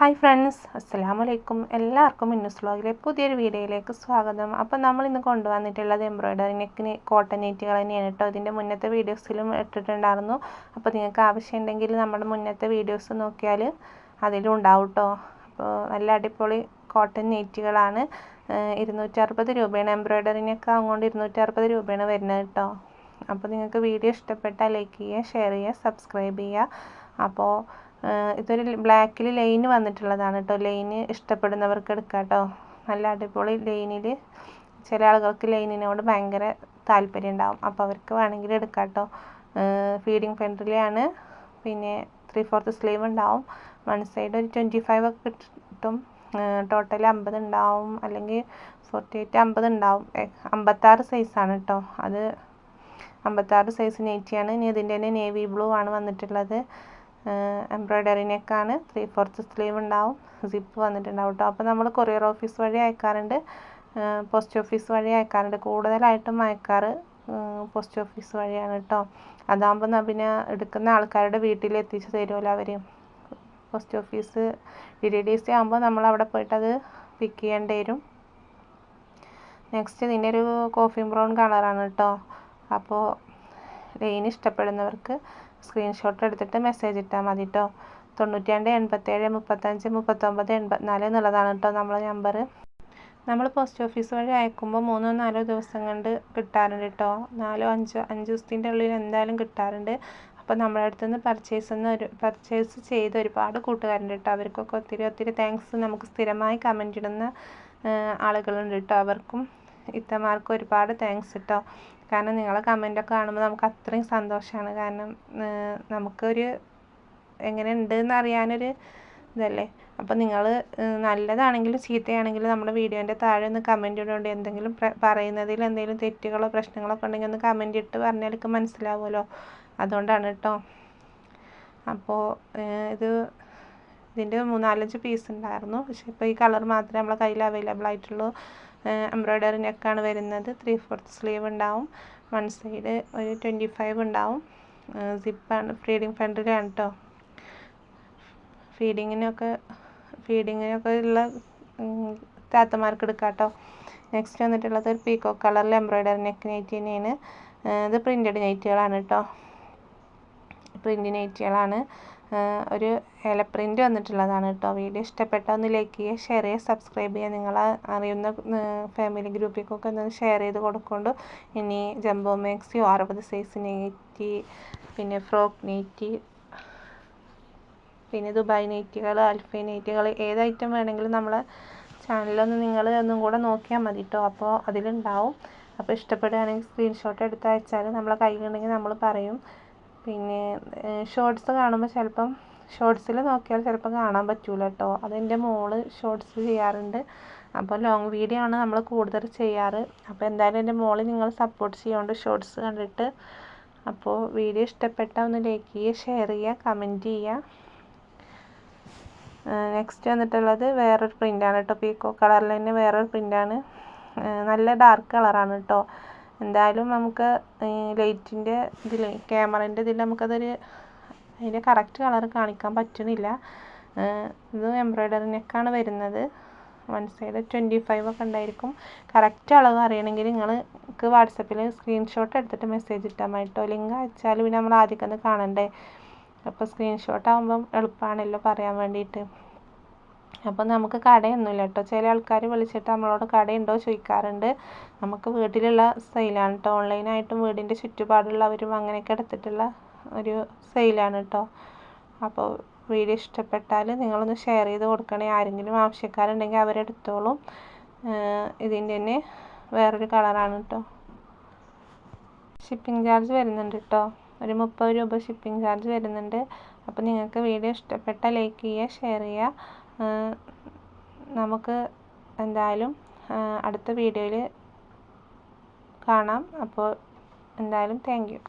Hi friends, അസ്സലാമലൈക്കും. എല്ലാവർക്കും മിന്നൂസ് വ്ലോഗിലെ പുതിയൊരു വീഡിയോയിലേക്ക് സ്വാഗതം. അപ്പോൾ നമ്മൾ ഇന്ന് കൊണ്ടുവന്നിട്ടുള്ളത് എംബ്രോയ്ഡറി നെക്കിന് കോട്ടൺ നൈറ്റികൾ തന്നെയാണ് കേട്ടോ. ഇതിൻ്റെ മുന്നത്തെ വീഡിയോസിലും ഇട്ടിട്ടുണ്ടായിരുന്നു. അപ്പോൾ നിങ്ങൾക്ക് ആവശ്യമുണ്ടെങ്കിൽ നമ്മുടെ മുന്നത്തെ വീഡിയോസ് നോക്കിയാൽ അതിലും ഉണ്ടാവും കേട്ടോ. അപ്പോൾ നല്ല അടിപൊളി കോട്ടൺ നൈറ്റികളാണ്. 260 രൂപയാണ്. എംബ്രോയ്ഡറി നെക്ക് ആവുകൊണ്ട് 260 രൂപയാണ് വരുന്നത് കേട്ടോ. അപ്പോൾ നിങ്ങൾക്ക് വീഡിയോ ഇഷ്ടപ്പെട്ടാൽ ലൈക്ക് ചെയ്യുക, ഷെയർ ചെയ്യുക, സബ്സ്ക്രൈബ് ചെയ്യുക. അപ്പോൾ ഇതൊരു ബ്ലാക്കിൽ ലൈൻ വന്നിട്ടുള്ളതാണ് കേട്ടോ. ലൈന് ഇഷ്ടപ്പെടുന്നവർക്ക് എടുക്കാം കേട്ടോ. നല്ല അടിപൊളി ലൈനിൽ ചില ആളുകൾക്ക് ലൈനിനോട് ഭയങ്കര താല്പര്യം ഉണ്ടാവും. അപ്പോൾ അവർക്ക് വേണമെങ്കിൽ എടുക്കാം കേട്ടോ. ഫീഡിങ് ഫ്രണ്ടിലാണ്. പിന്നെ 3/4 സ്ലീവ് ഉണ്ടാവും. വൺ സൈഡ് ഒരു 25 ഒക്കെ കിട്ടും. ടോട്ടൽ 50 ഉണ്ടാവും, അല്ലെങ്കിൽ 48 50 ഉണ്ടാവും. 56 സൈസാണ് കേട്ടോ. അത് 56 സൈസ് നൈറ്റിയാണ്. ഇനി ഇതിൻ്റെ തന്നെ നേവി ബ്ലൂ ആണ് വന്നിട്ടുള്ളത്. എംബ്രോയ്ഡറി നെക്കാണ്. 3/4 സ്ലീവ് ഉണ്ടാവും. സിപ്പ് വന്നിട്ടുണ്ടാവും കേട്ടോ. അപ്പോൾ നമ്മൾ കൊറിയർ ഓഫീസ് വഴി അയക്കാറുണ്ട്, പോസ്റ്റ് ഓഫീസ് വഴി അയക്കാറുണ്ട്. കൂടുതലായിട്ടും അയക്കാറ് പോസ്റ്റ് ഓഫീസ് വഴിയാണ് കേട്ടോ. അതാകുമ്പോൾ പിന്നെ എടുക്കുന്ന ആൾക്കാരുടെ വീട്ടിൽ എത്തിച്ച് തരുമല്ലോ അവർ. പോസ്റ്റ് ഓഫീസ് DDDC ആകുമ്പോൾ നമ്മൾ അവിടെ പോയിട്ട് അത് പിക്ക് ചെയ്യേണ്ടി വരും. നെക്സ്റ്റ് ഇതിൻ്റെ ഒരു കോഫി ബ്രൗൺ കളറാണ് കേട്ടോ. അപ്പോൾ ലൈൻ ഇഷ്ടപ്പെടുന്നവർക്ക് സ്ക്രീൻഷോട്ട് എടുത്തിട്ട് മെസ്സേജ് ഇട്ടാൽ മതി കേട്ടോ. 92 87 35 39 84 എന്നുള്ളതാണ് കേട്ടോ നമ്മളെ നമ്പർ. നമ്മൾ പോസ്റ്റ് ഓഫീസ് വഴി അയക്കുമ്പോൾ 3-4 ദിവസം കൊണ്ട് കിട്ടാറുണ്ട് കേട്ടോ. 4-5 ദിവസത്തിൻ്റെ ഉള്ളിൽ എന്തായാലും കിട്ടാറുണ്ട്. അപ്പോൾ നമ്മുടെ അടുത്ത് നിന്ന് പർച്ചേസ് ചെയ്ത് ഒരുപാട് കൂട്ടുകാരുണ്ട് കേട്ടോ. അവർക്കൊക്കെ ഒത്തിരി താങ്ക്സ്. നമുക്ക് സ്ഥിരമായി കമൻ്റ് ഇടുന്ന ആളുകളുണ്ട് കേട്ടോ. അവർക്കും ഇത്തമാർക്കും ഒരുപാട് താങ്ക്സ് കേട്ടോ. കാരണം നിങ്ങളെ കമൻ്റൊക്കെ കാണുമ്പോൾ നമുക്ക് അത്രയും സന്തോഷമാണ്. കാരണം നമുക്കൊരു എങ്ങനെ ഉണ്ടെന്ന് അറിയാനൊരു ഇതല്ലേ. അപ്പോൾ നിങ്ങൾ നല്ലതാണെങ്കിലും ചീത്തയാണെങ്കിലും നമ്മുടെ വീഡിയോൻ്റെ താഴെ ഒന്ന് കമൻ്റ് ഇടുകൊണ്ട് എന്തെങ്കിലും പറയുന്നതിൽ എന്തെങ്കിലും തെറ്റുകളോ പ്രശ്നങ്ങളൊക്കെ ഉണ്ടെങ്കിൽ ഒന്ന് കമൻ്റ് ഇട്ട് പറഞ്ഞാൽ എനിക്ക് മനസ്സിലാവുമല്ലോ. അതുകൊണ്ടാണ് കേട്ടോ. അപ്പോൾ ഇതിൻ്റെ 3-4 പീസ് ഉണ്ടായിരുന്നു. പക്ഷേ ഇപ്പോൾ ഈ കളർ മാത്രമേ നമ്മളെ കയ്യിൽ അവൈലബിൾ ആയിട്ടുള്ളൂ. എംബ്രോയ്ഡറി നെക്കാണ് വരുന്നത്. 3/4 സ്ലീവ് ഉണ്ടാവും. വൺ സൈഡ് ഒരു 25 ഉണ്ടാവും. സിപ്പാണ്. ഫീഡിങ് ഫ്രണ്ടിലാണ് കേട്ടോ. ഫീഡിങ്ങിനൊക്കെ ഉള്ള താത്തമാർക്ക് എടുക്കാം കേട്ടോ. നെക്സ്റ്റ് വന്നിട്ടുള്ളത് ഒരു പീക്കോ കളറിൽ എംബ്രോയ്ഡറി നെക്ക് നൈറ്റി തന്നെയാണ്. ഇത് പ്രിൻറ്റഡ് നൈറ്റികളാണ് കേട്ടോ. പ്രിൻ്റ് നൈറ്റികളാണ്. ഒരു ഇല പ്രിൻ്റ് വന്നിട്ടുള്ളതാണ് കേട്ടോ. വീഡിയോ ഇഷ്ടപ്പെട്ടാൽ ഒന്ന് ലൈക്ക് ചെയ്യുക, ഷെയർ ചെയ്യുക, സബ്സ്ക്രൈബ് ചെയ്യുക. നിങ്ങൾ അറിയുന്ന ഫാമിലി ഗ്രൂപ്പിലേക്കൊക്കെ ഒന്ന് ഷെയർ ചെയ്ത് കൊടുക്കൊണ്ട്. ഇനി ജംബോ മാക്സിയോ 60 സൈസ് നൈറ്റി, പിന്നെ ഫ്രോക്ക് നൈറ്റി, പിന്നെ ദുബായ് നൈറ്റികൾ, അൽഫൈ നൈറ്റികൾ, ഏത് ഐറ്റം വേണമെങ്കിലും നമ്മളെ ചാനലൊന്ന് നിങ്ങൾ ഒന്നും കൂടെ നോക്കിയാൽ മതി കേട്ടോ. അപ്പോൾ അതിലുണ്ടാവും. അപ്പോൾ ഇഷ്ടപ്പെടുകയാണെങ്കിൽ സ്ക്രീൻഷോട്ട് എടുത്ത് അയച്ചാൽ നമ്മളെ കയ്യിലുണ്ടെങ്കിൽ നമ്മൾ പറയും. പിന്നെ ഷോർട്സ് കാണുമ്പോൾ ചിലപ്പം ഷോർട്സിൽ നോക്കിയാൽ ചിലപ്പം കാണാൻ പറ്റില്ല കേട്ടോ. അതെൻ്റെ മോള് ഷോർട്സ് ചെയ്യാറുണ്ട്. അപ്പോൾ ലോങ് വീഡിയോ ആണ് നമ്മൾ കൂടുതൽ ചെയ്യാറ്. അപ്പോൾ എന്തായാലും എൻ്റെ മോള് നിങ്ങൾ സപ്പോർട്ട് ചെയ്യുകൊണ്ട് ഷോർട്സ് കണ്ടിട്ട്. അപ്പോൾ വീഡിയോ ഇഷ്ടപ്പെട്ടാൽ ഒന്ന് ലൈക്ക് ചെയ്യുക, ഷെയർ ചെയ്യുക, കമൻറ്റ് ചെയ്യുക. നെക്സ്റ്റ് വന്നിട്ടുള്ളത് വേറൊരു പ്രിൻ്റാണ് കേട്ടോ. പീക്കോ കളറിൽ തന്നെ വേറൊരു പ്രിൻ്റാണ്. നല്ല ഡാർക്ക് കളറാണ് കേട്ടോ. എന്തായാലും നമുക്ക് ലൈറ്റിൻ്റെ ഇതിൽ ക്യാമറേൻ്റെ ഇതിൽ അതിൻ്റെ കറക്റ്റ് കളർ കാണിക്കാൻ പറ്റുന്നില്ല. ഇത് എംബ്രോയ്ഡറി നെക്കാണ് വരുന്നത്. വൺ സൈഡ് 25 ഒക്കെ ഉണ്ടായിരിക്കും. കറക്റ്റ് അളവ് അറിയണമെങ്കിൽ നിങ്ങൾക്ക് വാട്സപ്പിൽ സ്ക്രീൻഷോട്ട് എടുത്തിട്ട് മെസ്സേജ് ഇട്ടാൽ മതി കേട്ടോ. ലിങ്ക് അയച്ചാൽ പിന്നെ നമ്മൾ ആദ്യമൊക്കെ കാണണ്ടേ. അപ്പോൾ സ്ക്രീൻഷോട്ട് ആകുമ്പം എളുപ്പമാണല്ലോ പറയാൻ വേണ്ടിയിട്ട്. അപ്പോൾ നമുക്ക് കടയൊന്നുമില്ല കേട്ടോ. ചില ആൾക്കാർ വിളിച്ചിട്ട് നമ്മളോട് കടയുണ്ടോ ചോദിക്കാറുണ്ട്. നമുക്ക് വീട്ടിലുള്ള സെയിലാണ് കേട്ടോ. ഓൺലൈനായിട്ടും വീടിൻ്റെ ചുറ്റുപാടുള്ളവരും അങ്ങനെയൊക്കെ എടുത്തിട്ടുള്ള ഒരു സെയിലാണ് കേട്ടോ. അപ്പോൾ വീഡിയോ ഇഷ്ടപ്പെട്ടാൽ നിങ്ങളൊന്ന് ഷെയർ ചെയ്ത് കൊടുക്കണേ. ആരെങ്കിലും ആവശ്യക്കാരുണ്ടെങ്കിൽ അവരെടുത്തോളും. ഇതിൻ്റെ തന്നെ വേറൊരു കളറാണ് കേട്ടോ. ഷിപ്പിംഗ് ചാർജ് വരുന്നുണ്ട് കേട്ടോ. ഒരു 30 രൂപ ഷിപ്പിംഗ് ചാർജ് വരുന്നുണ്ട്. അപ്പോൾ നിങ്ങൾക്ക് വീഡിയോ ഇഷ്ടപ്പെട്ടാൽ ലൈക്ക് ചെയ്യുക, ഷെയർ ചെയ്യുക. നമുക്ക് എന്തായാലും അടുത്ത വീഡിയോയിൽ കാണാം. അപ്പോൾ എന്തായാലും താങ്ക് യു.